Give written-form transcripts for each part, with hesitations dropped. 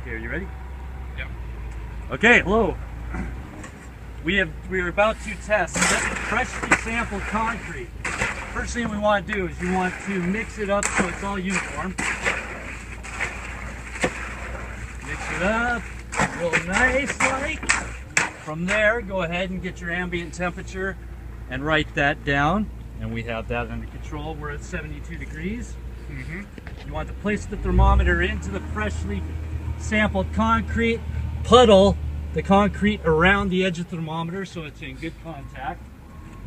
Okay, are you ready? Yep. Okay, hello. We are about to test freshly sampled concrete. First thing we want to do is you want to mix it up so it's all uniform. Mix it up real nice like. From there, go ahead and get your ambient temperature and write that down. And we have that under control. We're at 72 degrees. You want to place the thermometer into the freshly sampled concrete, puddle the concrete around the edge of the thermometer so it's in good contact.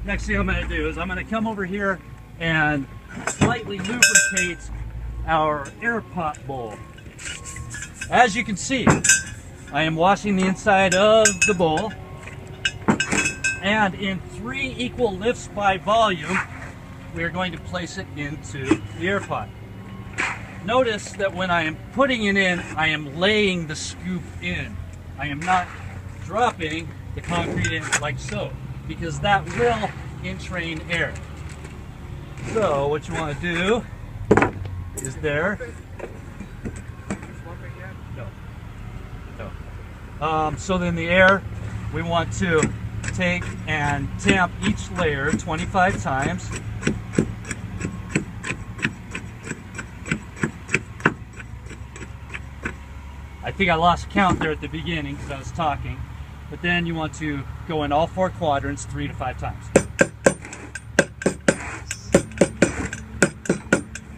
Next thing I'm going to do is I'm going to come over here and slightly lubricate our air pot bowl. As you can see, I am washing the inside of the bowl, and in 3 equal lifts by volume, we are going to place it into the air pot. Notice that when I am putting it in, I am laying the scoop in. I am not dropping the concrete in like so, because that will entrain air. So what you want to do is there. No. So then the air, we want to take and tamp each layer 25 times. I think I lost count there at the beginning because I was talking. But then you want to go in all 4 quadrants 3 to 5 times.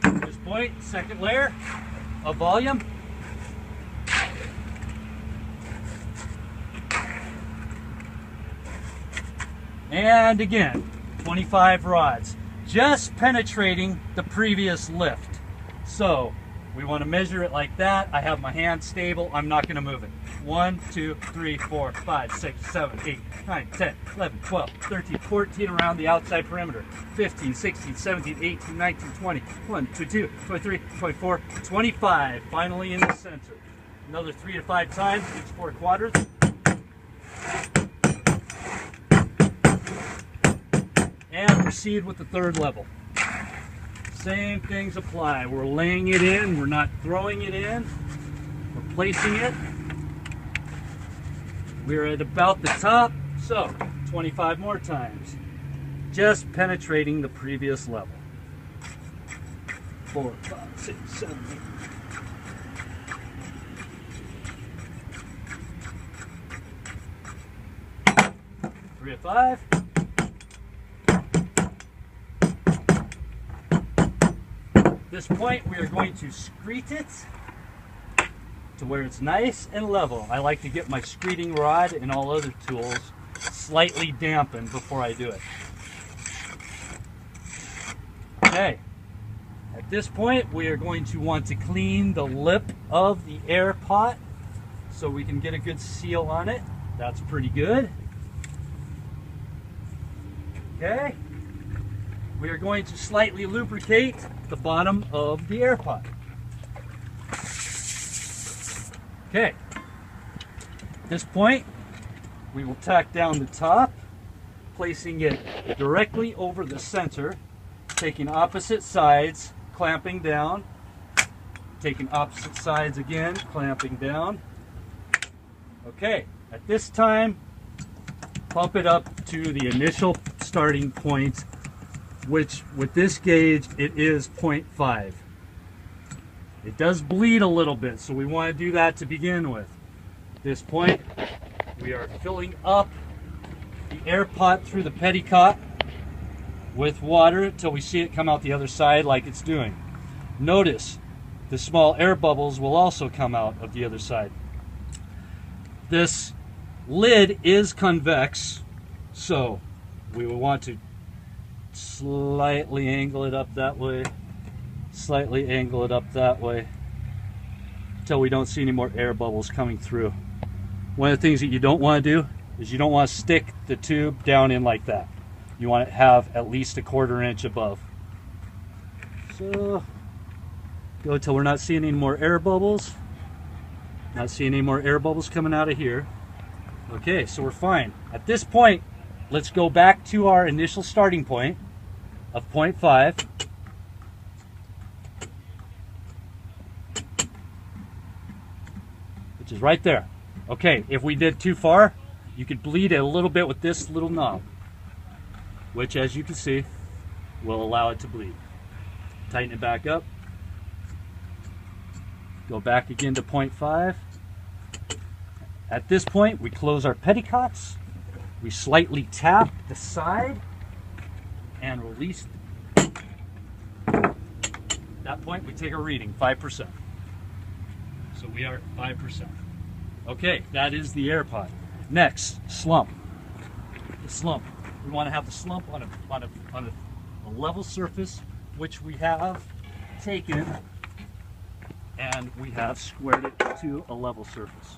At this point, second layer of volume. And again, 25 rods, just penetrating the previous lift. So we want to measure it like that. I have my hand stable. I'm not going to move it. 1, 2, 3, 4, 5, 6, 7, 8, 9, 10, 11, 12, 13, 14 around the outside perimeter. 15, 16, 17, 18, 19, 20, 21, 22, 23, 24, 25. Finally in the center. Another 3 to 5 times, each 4 quadrants. And proceed with the third level. Same things apply. We're laying it in, we're not throwing it in, we're placing it. We're at about the top, so 25 more times. Just penetrating the previous level. 4, 5, 6, 7, 8. 3 to 5. At this point, we are going to screed it to where it's nice and level. I like to get my screeding rod and all other tools slightly dampened before I do it. Okay, at this point, we are going to want to clean the lip of the air pot so we can get a good seal on it. That's pretty good. Okay. We are going to slightly lubricate the bottom of the air pot. Okay. At this point, we will tack down the top, placing it directly over the center, taking opposite sides, clamping down, taking opposite sides again, clamping down. Okay. At this time, pump it up to the initial starting point, which with this gauge it is 0.5. It does bleed a little bit, so we want to do that to begin with. At this point, we are filling up the air pot through the petticoat with water until we see it come out the other side like it's doing. Notice the small air bubbles will also come out of the other side. This lid is convex, so we will want to slightly angle it up that way, slightly angle it up that way, until we don't see any more air bubbles coming through. One of the things that you don't want to do is you don't want to stick the tube down in like that. You want to have at least a 1/4 inch above. So go until we're not seeing any more air bubbles. Not seeing any more air bubbles coming out of here. Okay, so we're fine. At this point, let's go back to our initial starting point of 0.5. which is right there. Okay, if we did too far, you could bleed it a little bit with this little knob, which, as you can see, will allow it to bleed. Tighten it back up. Go back again to 0.5. At this point, we close our petticoats. We slightly tap the side and release. At that point, we take a reading, 5%. So we are at 5%. Okay, that is the air pod. Next, slump. The slump. We want to have the slump on a level surface, which we have taken and we have squared it to a level surface.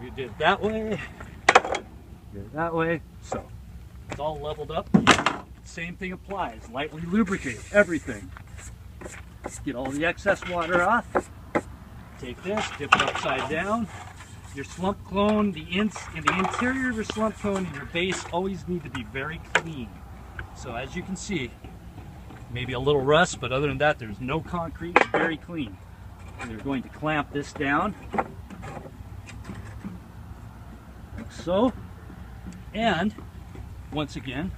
We did it that way, did it that way, so it's all leveled up. Same thing applies. Lightly lubricate everything. Get all the excess water off. Take this, dip it upside down. Your slump cone, in the interior of your slump cone and your base always need to be very clean. So as you can see, maybe a little rust, but other than that, there's no concrete, it's very clean. We're going to clamp this down, like so, and once again,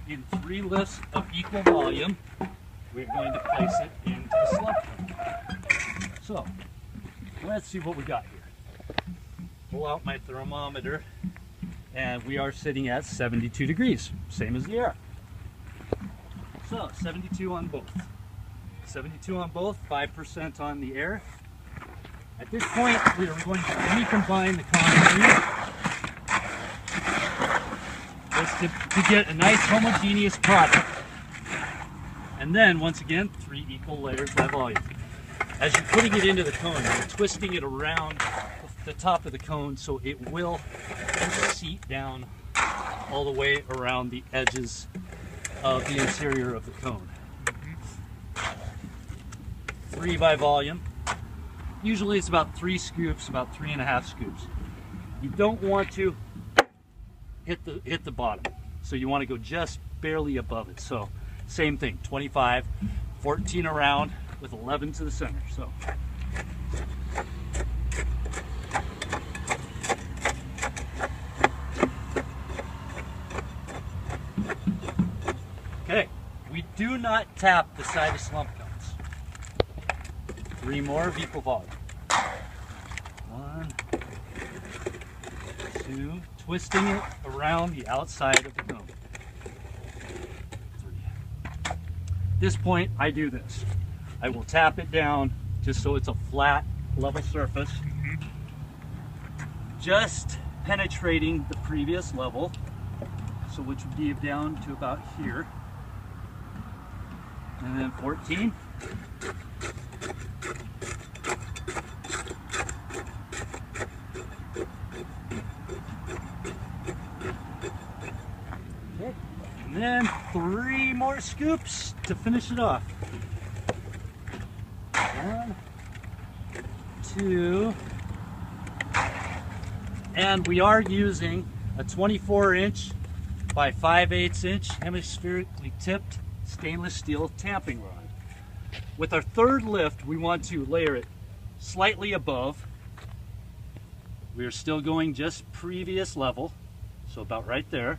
in 3 lifts of equal volume, we're going to place it into the slump cone. So, let's see what we got here. Pull out my thermometer, and we are sitting at 72 degrees, same as the air. So, 72 on both. 72 on both, 5% on the air. At this point, we are going to recombine the concrete just to get a nice homogeneous product. And then, once again, 3 equal layers by volume. As you're putting it into the cone, you're twisting it around the top of the cone so it will seat down all the way around the edges of the interior of the cone. 3 by volume. Usually it's about 3 scoops, about 3.5 scoops. You don't want to hit the bottom, so you want to go just barely above it. So same thing, 25, 14 around with 11 to the center. So okay, we do not tap the side of slump cones. 3 more of equal volume. 1, 2, twisting it around the outside of the cone. 3. At this point, I do this. I will tap it down just so it's a flat, level surface. Just penetrating the previous level, so which would be down to about here. And then 14. Okay. And then 3 more scoops to finish it off. 1, 2, and we are using a 24-inch by 5/8 inch hemispherically tipped stainless steel tamping rod. With our 3rd lift, we want to layer it slightly above. We are still going just previous level, so about right there.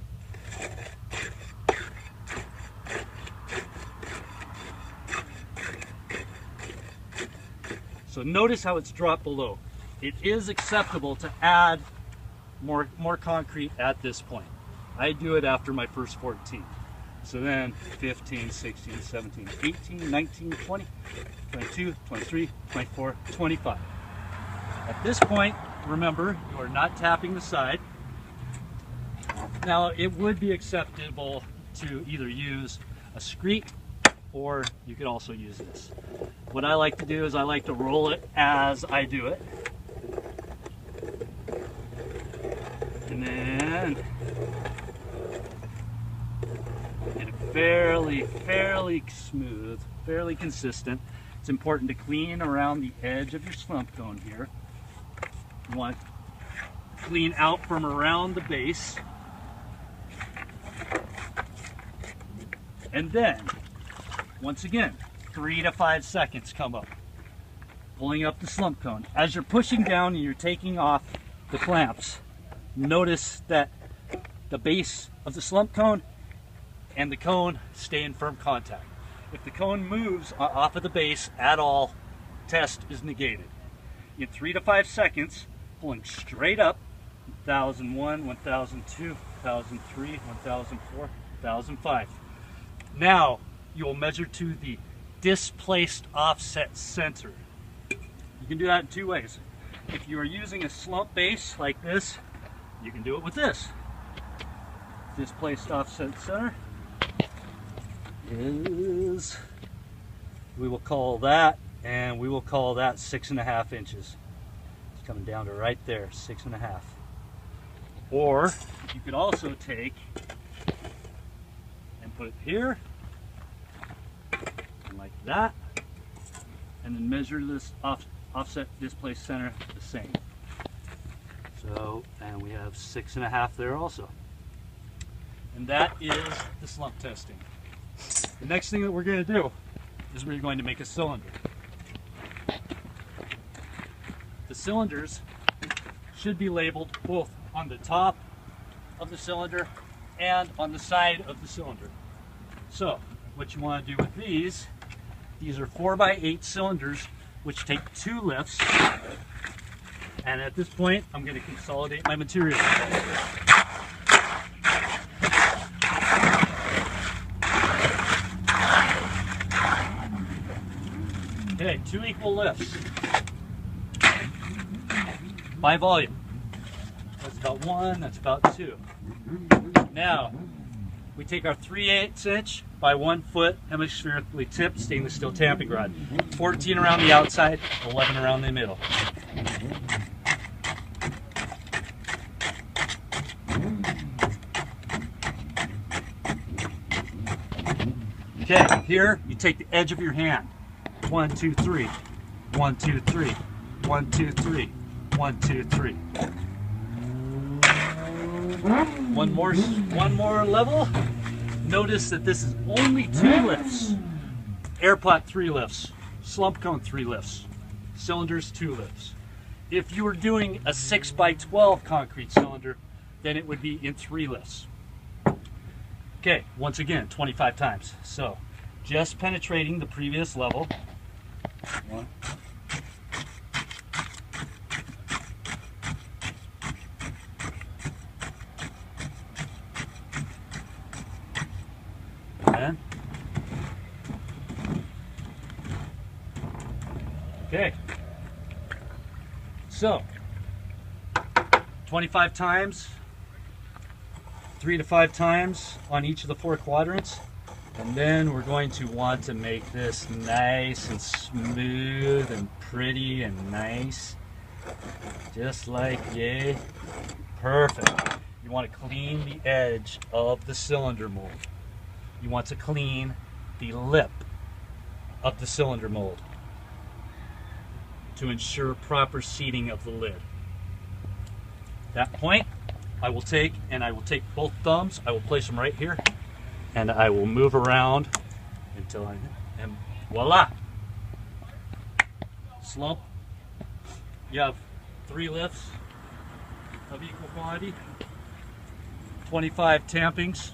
So notice how it's dropped below. It is acceptable to add more concrete at this point. I do it after my first 14. So then 15, 16, 17, 18, 19, 20, 22, 23, 24, 25. At this point, remember, you are not tapping the side. Now, it would be acceptable to either use a screed or you could also use this. What I like to do is I like to roll it as I do it. And then get it fairly smooth, fairly consistent. It's important to clean around the edge of your slump cone here. You want to clean out from around the base. And then, once again, 3 to 5 seconds come up. pulling up the slump cone. As you're pushing down and you're taking off the clamps, notice that the base of the slump cone and the cone stay in firm contact. If the cone moves off of the base at all, test is negated. In 3 to 5 seconds, pulling straight up, 1001, 1002, 1003, 1004, 1005. Now you will measure to the displaced offset center. You can do that in 2 ways. If you are using a slump base like this, you can do it with this. Displaced offset center is, we will call that, and we will call that 6.5 inches. It's coming down to right there, 6.5. Or you could also take and put it here, and like that, and then measure this offset displaced center the same. So, and we have 6.5 there also. And that is the slump testing. The next thing that we're going to do is we're going to make a cylinder. The cylinders should be labeled both on the top of the cylinder and on the side of the cylinder. So what you want to do with these are 4x8 cylinders which take 2 lifts, and at this point I'm going to consolidate my material. Okay, 2 equal lifts by volume. That's about 1, that's about 2. Now, we take our 3/8 inch by 1 foot hemispherically tipped stainless steel tamping rod. 14 around the outside, 11 around the middle. Okay, here you take the edge of your hand. 1, 2, 3. 1, 2, 3. 1, 2, 3. 1, 2, 3. One more level. Notice that this is only 2 lifts. Air pot 3 lifts. Slump cone 3 lifts. Cylinders 2 lifts. If you were doing a 6x12 concrete cylinder, then it would be in 3 lifts. Okay, once again, 25 times. So, just penetrating the previous level. 1. And okay. So 25 times, 3 to 5 times on each of the 4 quadrants. And then we're going to want to make this nice and smooth and pretty and nice. Just like yay. Perfect. You want to clean the edge of the cylinder mold. You want to clean the lip of the cylinder mold to ensure proper seating of the lid. At that point, I will take both thumbs, I will place them right here, and I will move around until I am, voila! Slump. You have 3 lifts of equal quantity, 25 tampings,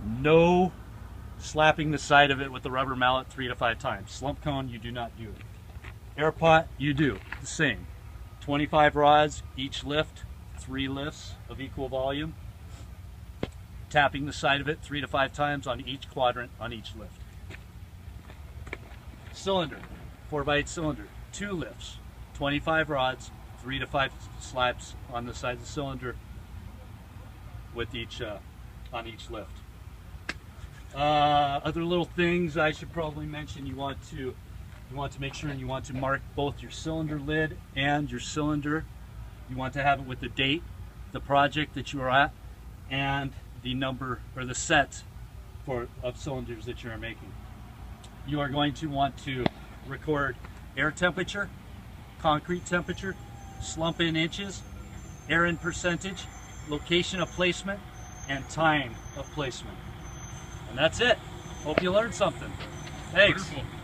no slapping the side of it with the rubber mallet 3 to 5 times. Slump cone, you do not do it. Air pot, you do the same. 25 rods, each lift, 3 lifts of equal volume. Tapping the side of it 3 to 5 times on each quadrant on each lift. Cylinder, 4x8 cylinder, 2 lifts, 25 rods, 3 to 5 slaps on the side of the cylinder with each on each lift. Other little things I should probably mention: you want to make sure and you want to mark both your cylinder lid and your cylinder. You want to have it with the date, the project that you are at, and the number or the set of cylinders that you are making. You are going to want to record air temperature, concrete temperature, slump in inches, air in percentage, location of placement, and time of placement. And that's it. Hope you learned something. Thanks. Wonderful.